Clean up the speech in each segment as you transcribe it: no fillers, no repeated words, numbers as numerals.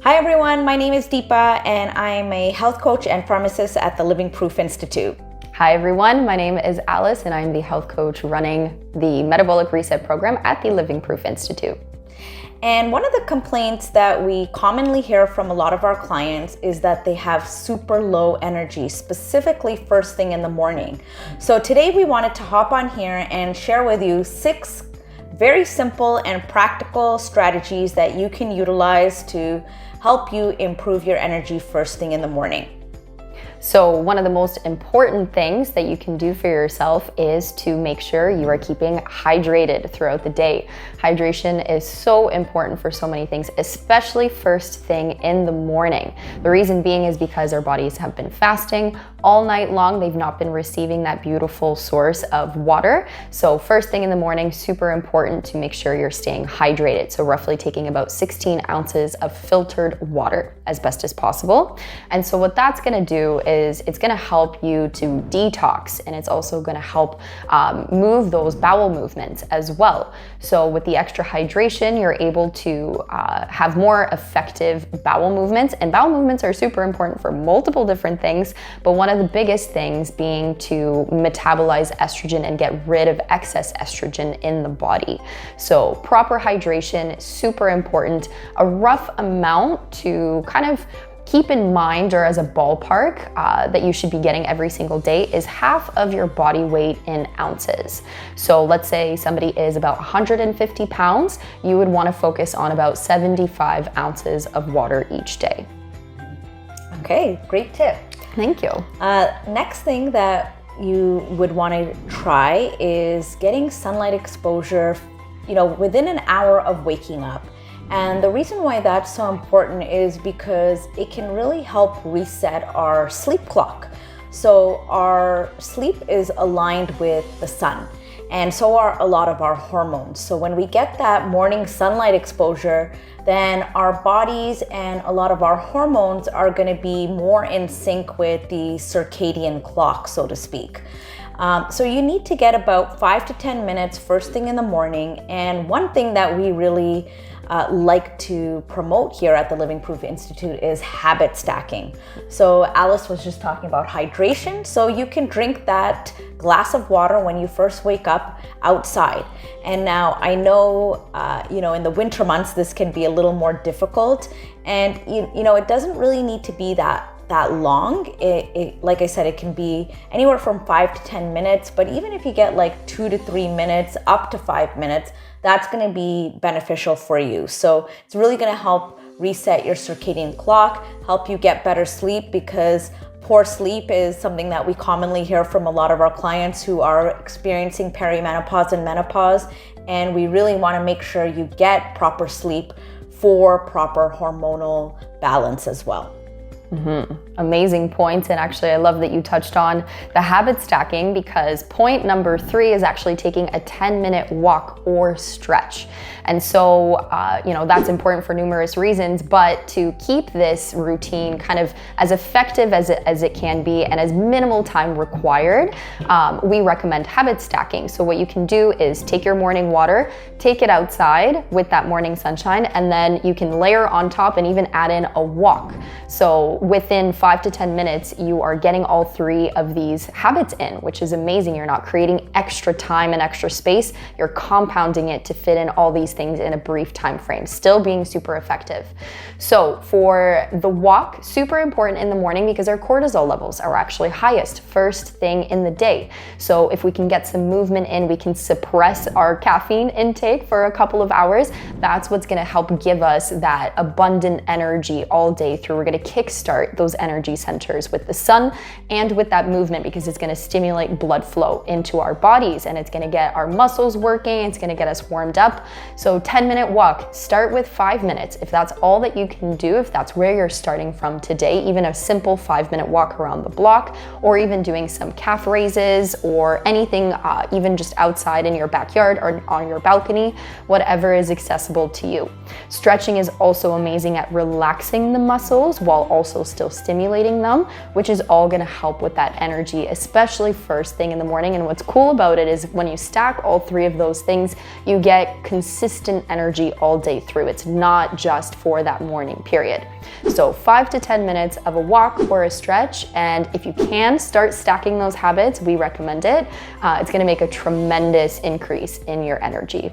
Hi everyone, my name is Dipa and I'm a health coach and pharmacist at the Living Proof Institute. Hi everyone, my name is Alice and I'm the health coach running the Metabolic Reset program at the Living Proof Institute. And one of the complaints that we commonly hear from a lot of our clients is that they have super low energy, specifically first thing in the morning. So today we wanted to hop on here and share with you 6 very simple and practical strategies that you can utilize to help you improve your energy first thing in the morning. So one of the most important things that you can do for yourself is to make sure you are keeping hydrated throughout the day. Hydration is so important for so many things, especially first thing in the morning. The reason being is because our bodies have been fasting all night long. They've not been receiving that beautiful source of water. So first thing in the morning, super important to make sure you're staying hydrated. So roughly taking about 16 ounces of filtered water as best as possible. And so what that's gonna do is it's gonna help you to detox, and it's also gonna help move those bowel movements as well. So with the extra hydration, you're able to have more effective bowel movements, and bowel movements are super important for multiple different things, but one of the biggest things being to metabolize estrogen and get rid of excess estrogen in the body. So proper hydration, super important. A rough amount to kind of keep in mind, or as a ballpark, that you should be getting every single day is half of your body weight in ounces. So let's say somebody is about 150 pounds, you would want to focus on about 75 ounces of water each day. Okay, great tip. Thank you. Next thing that you would want to try is getting sunlight exposure, within an hour of waking up. And the reason why that's so important is because it can really help reset our sleep clock. So our sleep is aligned with the sun, and so are a lot of our hormones. So when we get that morning sunlight exposure, then our bodies and a lot of our hormones are going to be more in sync with the circadian clock, so to speak. So you need to get about 5 to 10 minutes first thing in the morning. And one thing that we really like to promote here at the Living Proof Institute is habit stacking. So Alice was just talking about hydration. So you can drink that glass of water when you first wake up outside. And now I know, in the winter months, this can be a little more difficult. And, it doesn't really need to be that long. It like I said, it can be anywhere from 5 to 10 minutes, but even if you get like 2 to 3 minutes up to 5 minutes, that's going to be beneficial for you. So it's really going to help reset your circadian clock, help you get better sleep, because poor sleep is something that we commonly hear from a lot of our clients who are experiencing perimenopause and menopause, and we really want to make sure you get proper sleep for proper hormonal balance as well. Amazing points. And actually, I love that you touched on the habit stacking, because point number 3 is actually taking a 10-minute walk or stretch. And so, that's important for numerous reasons, but to keep this routine kind of as effective as it can be and as minimal time required, we recommend habit stacking. So what you can do is take your morning water, take it outside with that morning sunshine, and then you can layer on top and even add in a walk. So within 5 to 10 minutes, you are getting all 3 of these habits in, which is amazing. You're not creating extra time and extra space. You're compounding it to fit in all these things in a brief time frame, still being super effective. So for the walk, super important in the morning because our cortisol levels are actually highest first thing in the day. So if we can get some movement in, we can suppress our caffeine intake for a couple of hours. That's what's going to help give us that abundant energy all day through. We're going to kickstart those energy centers with the sun and with that movement, because it's going to stimulate blood flow into our bodies, and it's going to get our muscles working. It's going to get us warmed up. So 10-minute walk, start with 5 minutes. If that's all that you can do, if that's where you're starting from today, even a simple 5-minute walk around the block, or even doing some calf raises or anything, even just outside in your backyard or on your balcony, whatever is accessible to you. Stretching is also amazing at relaxing the muscles while also also still stimulating them, which is all gonna help with that energy, especially first thing in the morning. And what's cool about it is when you stack all three of those things, you get consistent energy all day through. It's not just for that morning period. So 5 to 10 minutes of a walk or a stretch. And if you can start stacking those habits, we recommend it. It's gonna make a tremendous increase in your energy.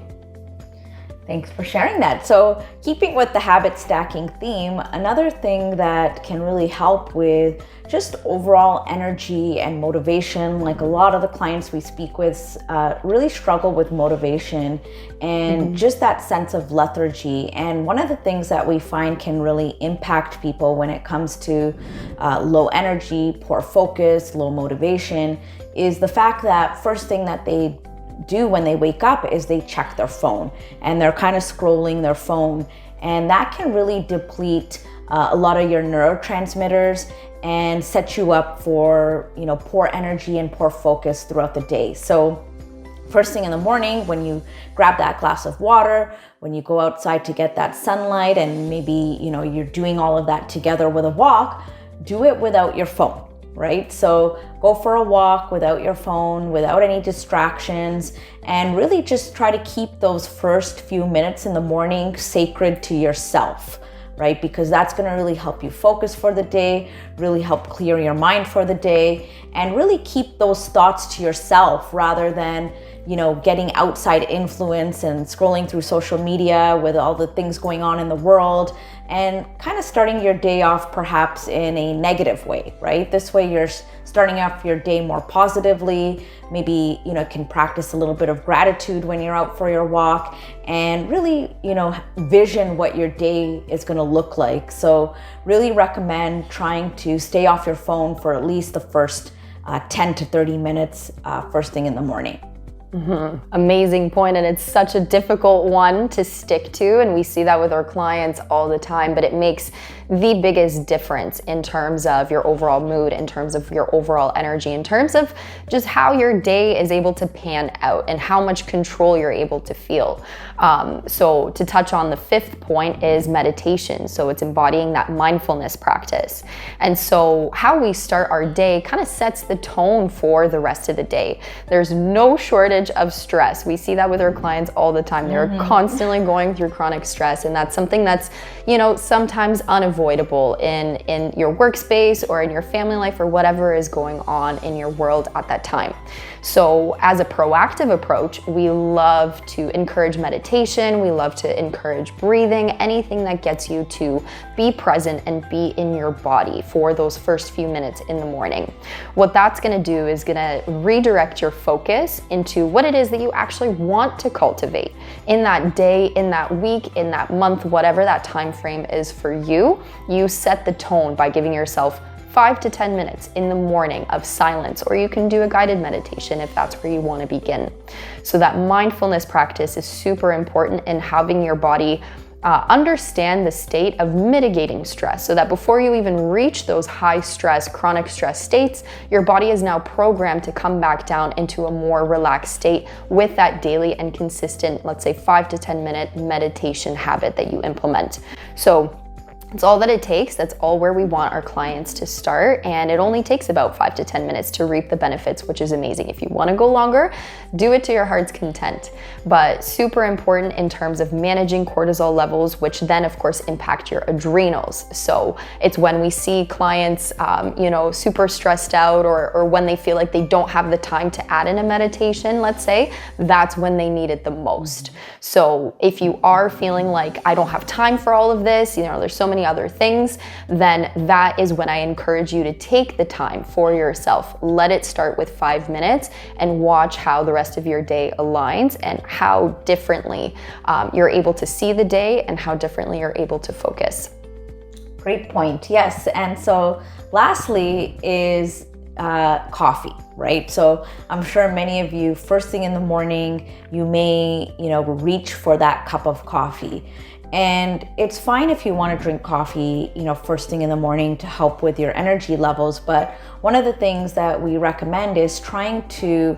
Thanks for sharing that. So keeping with the habit stacking theme, another thing that can really help with just overall energy and motivation, like a lot of the clients we speak with really struggle with motivation and just that sense of lethargy. And one of the things that we find can really impact people when it comes to low energy, poor focus, low motivation is the fact that first thing that they do when they wake up is they check their phone and they're kind of scrolling their phone, and that can really deplete a lot of your neurotransmitters and set you up for poor energy and poor focus throughout the day. So first thing in the morning, when you grab that glass of water, when you go outside to get that sunlight, and maybe you're doing all of that together with a walk, do it without your phone. Right? So go for a walk without your phone, without any distractions, and really just try to keep those first few minutes in the morning sacred to yourself, right? Because that's going to really help you focus for the day, really help clear your mind for the day, and really keep those thoughts to yourself rather than getting outside influence and scrolling through social media with all the things going on in the world and kind of starting your day off perhaps in a negative way, right? This way you're starting off your day more positively, maybe, can practice a little bit of gratitude when you're out for your walk and really, vision what your day is going to look like. So really recommend trying to stay off your phone for at least the first 10 to 30 minutes first thing in the morning. Amazing point, and it's such a difficult one to stick to, and we see that with our clients all the time, but it makes the biggest difference in terms of your overall mood, in terms of your overall energy, in terms of just how your day is able to pan out and how much control you're able to feel. So to touch on the fifth point is meditation. So it's embodying that mindfulness practice. And so how we start our day kind of sets the tone for the rest of the day. There's no shortage of stress. We see that with our clients all the time. They're constantly going through chronic stress, and that's something that's, sometimes unavoidable in your workspace or in your family life or whatever is going on in your world at that time. So as a proactive approach, we love to encourage meditation. We love to encourage breathing, anything that gets you to be present and be in your body for those first few minutes in the morning. What that's gonna do is gonna redirect your focus into what it is that you actually want to cultivate in that day, in that week, in that month, whatever that time frame is for you. You set the tone by giving yourself 5 to 10 minutes in the morning of silence, or you can do a guided meditation if that's where you want to begin. So that mindfulness practice is super important in having your body understand the state of mitigating stress, so that before you even reach those high stress, chronic stress states, your body is now programmed to come back down into a more relaxed state with that daily and consistent, let's say 5 to 10 minute meditation habit that you implement. So it's all that it takes. That's all where we want our clients to start. And it only takes about 5 to 10 minutes to reap the benefits, which is amazing. If you want to go longer, do it to your heart's content. But super important in terms of managing cortisol levels, which then of course impact your adrenals. So it's when we see clients, super stressed out or when they feel like they don't have the time to add in a meditation, let's say, that's when they need it the most. So if you are feeling like I don't have time for all of this, there's so many other things, then that is when I encourage you to take the time for yourself. Let it start with 5 minutes and watch how the rest of your day aligns and how differently you're able to see the day and how differently you're able to focus. Great point. Yes. And so lastly is coffee, right? So I'm sure many of you, first thing in the morning, you may, reach for that cup of coffee. And it's fine if you want to drink coffee, first thing in the morning to help with your energy levels. But one of the things that we recommend is trying to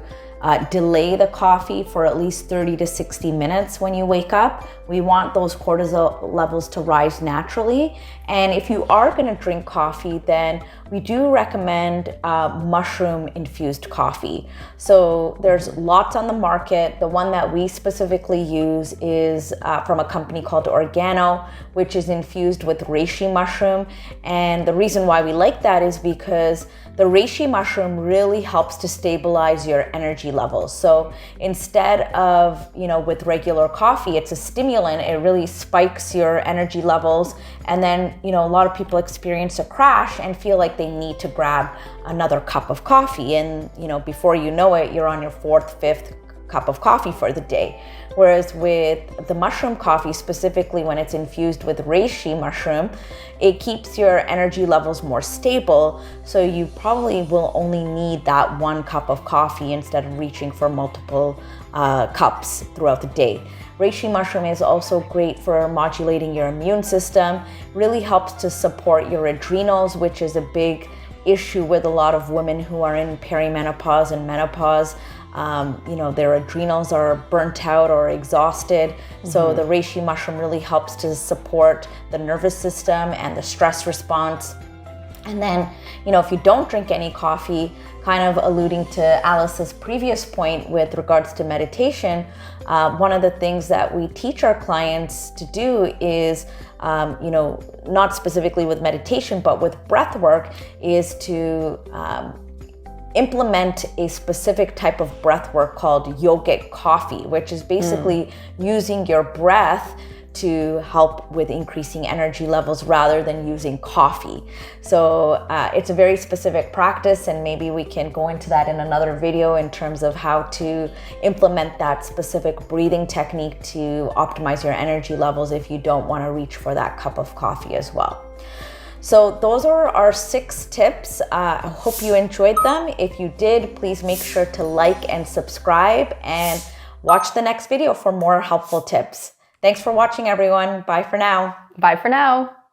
delay the coffee for at least 30 to 60 minutes when you wake up. We want those cortisol levels to rise naturally. And if you are going to drink coffee, then we do recommend mushroom infused coffee. So there's lots on the market. The one that we specifically use is from a company called Organo, which is infused with reishi mushroom. And the reason why we like that is because the reishi mushroom really helps to stabilize your energy levels. So instead of, with regular coffee, it's a stimulant, it really spikes your energy levels. And then, a lot of people experience a crash and feel like they need to grab another cup of coffee. And, before you know it, you're on your fourth, fifth cup of coffee for the day. Whereas with the mushroom coffee, specifically when it's infused with reishi mushroom, it keeps your energy levels more stable. So you probably will only need that one cup of coffee instead of reaching for multiple cups throughout the day. Reishi mushroom is also great for modulating your immune system, really helps to support your adrenals, which is a big issue with a lot of women who are in perimenopause and menopause. Their adrenals are burnt out or exhausted. Mm-hmm. So the reishi mushroom really helps to support the nervous system and the stress response. And then, if you don't drink any coffee, kind of alluding to Alice's previous point with regards to meditation, one of the things that we teach our clients to do is, not specifically with meditation, but with breath work, is to implement a specific type of breath work called yogic coffee, which is basically using your breath to help with increasing energy levels rather than using coffee. So it's a very specific practice, and maybe we can go into that in another video in terms of how to implement that specific breathing technique to optimize your energy levels if you don't want to reach for that cup of coffee as well. So those are our 6 tips. I hope you enjoyed them. If you did, please make sure to like and subscribe and watch the next video for more helpful tips. Thanks for watching, everyone. Bye for now. Bye for now.